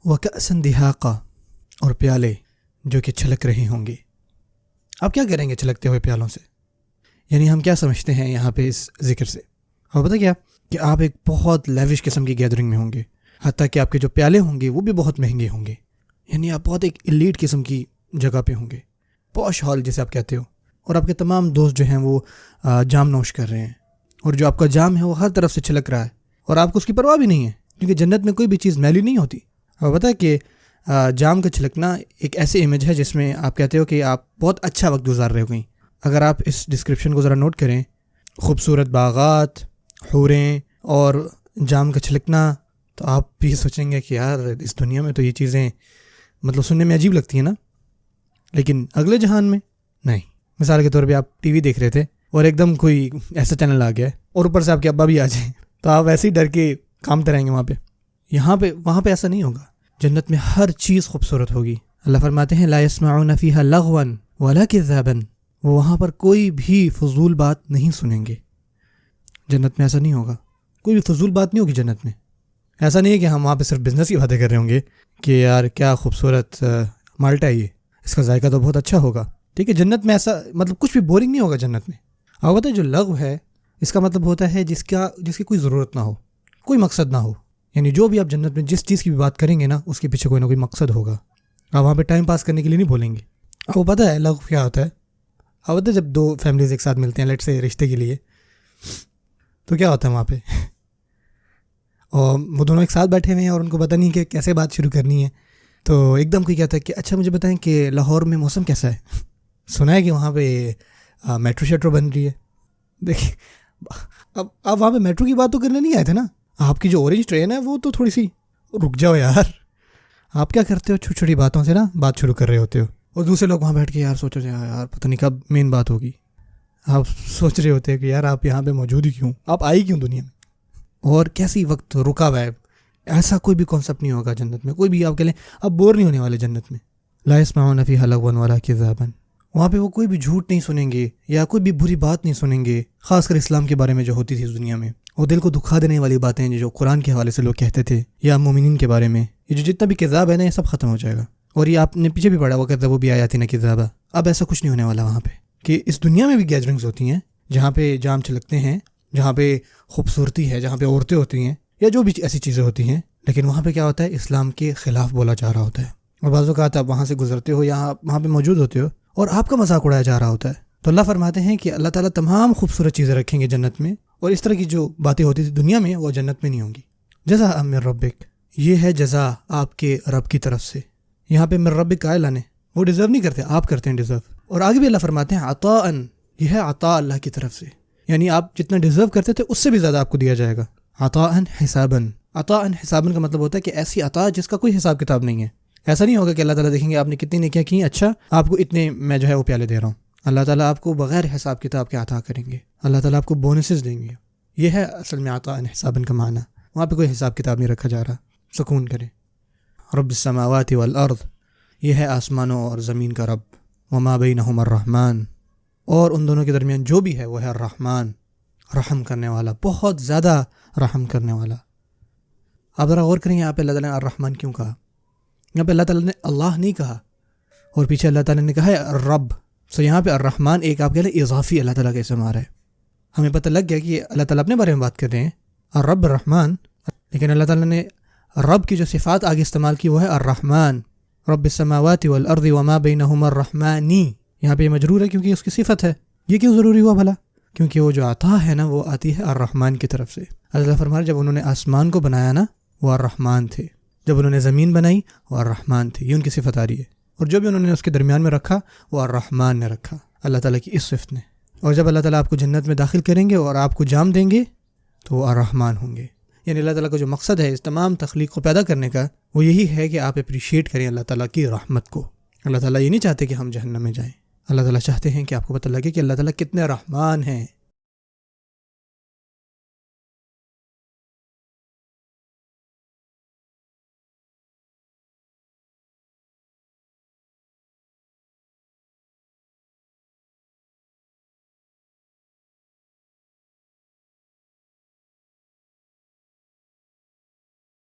وَكَأْسًا دِهَاقًا، اور پیالے جو کہ چھلک رہے ہوں گے۔ آپ کیا کریں گے چھلکتے ہوئے پیالوں سے؟ یعنی ہم کیا سمجھتے ہیں یہاں پہ اس ذکر سے؟ اور پتہ کیا کہ آپ ایک بہت لیوش قسم کی گیدرنگ میں ہوں گے، حتیٰ کہ آپ کے جو پیالے ہوں گے وہ بھی بہت مہنگے ہوں گے، یعنی آپ بہت ایک ایلیٹ قسم کی جگہ پہ ہوں گے، پوش ہال جسے آپ کہتے ہو، اور آپ کے تمام دوست جو ہیں وہ جام نوش کر رہے ہیں، اور جو آپ کا جام ہے وہ ہر طرف سے چھلک رہا ہے، اور آپ کو اس کی پرواہ بھی نہیں ہے، کیونکہ جنت میں کوئی بھی چیز میلی نہیں ہوتی۔ اور پتہ ہے کہ جام کا چھلکنا ایک ایسی امیج ہے جس میں آپ کہتے ہو کہ آپ بہت اچھا وقت گزار رہے ہو کہیں۔ اگر آپ اس ڈسکرپشن کو ذرا نوٹ کریں، خوبصورت باغات، حوریں اور جام کا چھلکنا، تو آپ بھی سوچیں گے کہ یار اس دنیا میں تو یہ چیزیں مطلب سننے میں عجیب لگتی ہیں نا، لیکن اگلے جہان میں نہیں۔ مثال کے طور پہ آپ ٹی وی دیکھ رہے تھے اور ایک دم کوئی ایسا چینل آ گیا ہے اور اوپر سے آپ کے ابا بھی آ جائیں، تو آپ ایسے ہی ڈر کے کامتے رہیں گے وہاں پہ۔ وہاں پہ ایسا نہیں ہوگا، جنت میں ہر چیز خوبصورت ہوگی۔ اللہ فرماتے ہیں لا يسمعون فيها لغوا ولا كذابا، وہ وہاں پر کوئی بھی فضول بات نہیں سنیں گے۔ جنت میں ایسا نہیں ہوگا، کوئی بھی فضول بات نہیں ہوگی جنت میں۔ ایسا نہیں ہے کہ ہم وہاں پہ صرف بزنس کی باتیں کر رہے ہوں گے کہ یار کیا خوبصورت مالٹا ہے یہ، اس کا ذائقہ تو بہت اچھا ہوگا، ٹھیک ہے۔ جنت میں ایسا مطلب کچھ بھی بورنگ نہیں ہوگا جنت میں۔ اور بتائیں جو لغو ہے اس کا مطلب ہوتا ہے جس کی کوئی ضرورت نہ ہو، کوئی مقصد نہ ہو، یعنی جو بھی آپ جنت میں جس چیز کی بھی بات کریں گے نا اس کے پیچھے کوئی نہ کوئی مقصد ہوگا، آپ وہاں پہ ٹائم پاس کرنے کے لیے نہیں بولیں گے۔ آپ کو پتہ ہے لغو کیا ہوتا ہے؟ آپ پتہ ہے جب دو فیملیز ایک ساتھ ملتے ہیں لیٹ سے رشتے کے لیے، تو کیا ہوتا ہے وہاں پہ، اور وہ دونوں ایک ساتھ بیٹھے ہوئے ہیں اور ان کو پتہ نہیں کہ کیسے بات شروع کرنی ہے، تو ایک دم کوئی کہتا ہے کہ اچھا مجھے بتائیں کہ لاہور میں موسم کیسا ہے، سنا ہے کہ وہاں پہ میٹرو شیٹرو بن رہی ہے۔ دیکھیں اب آپ وہاں پہ میٹرو کی بات تو کرنے نہیں آئے تھے نا، آپ کی جو اورنج ٹرین ہے وہ تو تھوڑی سی رک جاؤ یار۔ آپ کیا کرتے ہو، چھوٹی چھوٹی باتوں سے نا بات شروع کر رہے ہوتے ہو، اور دوسرے لوگ وہاں بیٹھ کے یار سوچو یار پتہ نہیں کب مین بات ہوگی، آپ سوچ رہے ہوتے ہیں کہ یار آپ یہاں پہ موجود ہی کیوں، آپ آئی کیوں دنیا میں، اور کیسی وقت رکا ہوا ہے۔ ایسا کوئی بھی کانسیپٹ نہیں ہوگا جنت میں، کوئی بھی آپ کہہ لیں آپ بور نہیں ہونے والے جنت میں۔ لا يسمعون فيها لغوا ولا كذابا، وہاں پہ وہ کوئی بھی جھوٹ نہیں سنیں گے یا کوئی بھی بری بات نہیں سنیں گے، خاص کر اسلام کے بارے میں جو ہوتی تھی اس دنیا میں، وہ دل کو دکھا دینے والی باتیں جو قرآن کے حوالے سے لوگ کہتے تھے یا مومنین کے بارے میں، یہ جو جتنا بھی کذاب ہے نا یہ سب ختم ہو جائے گا۔ اور یہ آپ نے پیچھے بھی پڑھا، وہ کہتا ہے وہ بھی آیاتنا کذابا، اب ایسا کچھ نہیں ہونے والا وہاں پہ، کہ اس دنیا میں بھی گیدرنگز ہوتی ہیں جہاں پہ جام چھلکتے ہیں، جہاں پہ خوبصورتی ہے، جہاں پہ عورتیں ہوتی ہیں یا جو بھی ایسی چیزیں ہوتی ہیں، لیکن وہاں پہ کیا ہوتا ہے، اسلام کے خلاف بولا جا رہا ہوتا ہے، اور بعض اوقات آپ وہاں سے گزرتے ہو یا وہاں پہ موجود ہوتے ہو اور آپ کا مذاق اڑایا جا رہا ہوتا ہے، تو اللہ فرماتے ہیں کہ اللہ تعالیٰ تمام خوبصورت چیزیں رکھیں گے جنت میں، اور اس طرح کی جو باتیں ہوتی تھی دنیا میں وہ جنت میں نہیں ہوں گی۔ جزاء من ربک، یہ ہے جزا آپ کے رب کی طرف سے۔ یہاں پہ من ربک کا اعلان ہے، وہ ڈیزرو نہیں کرتے، آپ کرتے ہیں ڈیزرو۔ اور آگے بھی اللہ فرماتے ہیں عطاء، یہ ہے عطا اللہ کی طرف سے، یعنی آپ جتنا ڈیزرو کرتے تھے اس سے بھی زیادہ آپ کو دیا جائے گا۔ عطاء حسابا، عطاء حسابا کا مطلب ہوتا ہے کہ ایسی عطا جس کا کوئی حساب کتاب نہیں ہے۔ ایسا نہیں ہوگا کہ اللہ تعالیٰ دیکھیں گے آپ نے کتنی نیکیاں کی، اچھا آپ کو اتنے میں جو ہے وہ پیالے دے رہا ہوں۔ اللہ تعالیٰ آپ کو بغیر حساب کتاب کے عطا کریں گے، اللہ تعالیٰ آپ کو بونسز دیں گے۔ یہ ہے اصل میں عطاء حسابا کا معنی، وہاں پہ کوئی حساب کتاب نہیں رکھا جا رہا۔ سکون کریں۔ رب السماوات والارض، یہ ہے آسمانوں اور زمین کا رب۔ وما بینہم الرحمن، اور ان دونوں کے درمیان جو بھی ہے وہ ہے الرحمن، رحم کرنے والا، بہت زیادہ رحم کرنے والا۔ آپ ذرا غور کریں یہاں پہ اللہ تعالیٰ نے الرحمن کیوں کہا؟ یہاں پہ اللہ تعالیٰ نے اللہ نہیں کہا، اور پیچھے اللہ تعالیٰ نے کہا ہے الرب، سو یہاں پہ الرحمن ایک آپ کہہ لیں اضافی اللہ تعالیٰ کا اسم آ رہا ہے۔ ہمیں پتہ لگ گیا کہ اللہ تعالیٰ اپنے بارے میں بات کر رہے ہیں الرب الرحمن، لیکن اللہ تعالیٰ نے رب کی جو صفات آگے استعمال کی وہ ہے الرحمن۔ رب السماوات والارض وما بینہما الرحمانی، یہاں پہ یہ مجرور ہے کیونکہ اس کی صفت ہے۔ یہ کیوں ضروری ہوا بھلا؟ کیونکہ وہ جو عطا ہے نا وہ آتی ہے الرحمن کی طرف سے۔ اللہ فرمایا جب انہوں نے آسمان کو بنایا نا وہ الرحمن تھے، جب انہوں نے زمین بنائی وہ الرحمن تھے، یہ ان کی صفت آ رہی ہے، اور جو بھی انہوں نے اس کے درمیان میں رکھا وہ الرحمن نے رکھا، اللہ تعالیٰ کی اس صفت نے۔ اور جب اللہ تعالیٰ آپ کو جنت میں داخل کریں گے اور آپ کو جام دیں گے تو وہ الرحمن ہوں گے۔ یعنی اللہ تعالیٰ کا جو مقصد ہے اس تمام تخلیق کو پیدا کرنے کا وہ یہی ہے کہ آپ اپریشیٹ کریں اللہ تعالیٰ کی رحمت کو۔ اللہ تعالیٰ یہ نہیں چاہتے کہ ہم جہنم میں جائیں، اللہ تعالیٰ چاہتے ہیں کہ آپ کو پتہ لگے کہ اللہ تعالیٰ کتنے رحمان ہیں۔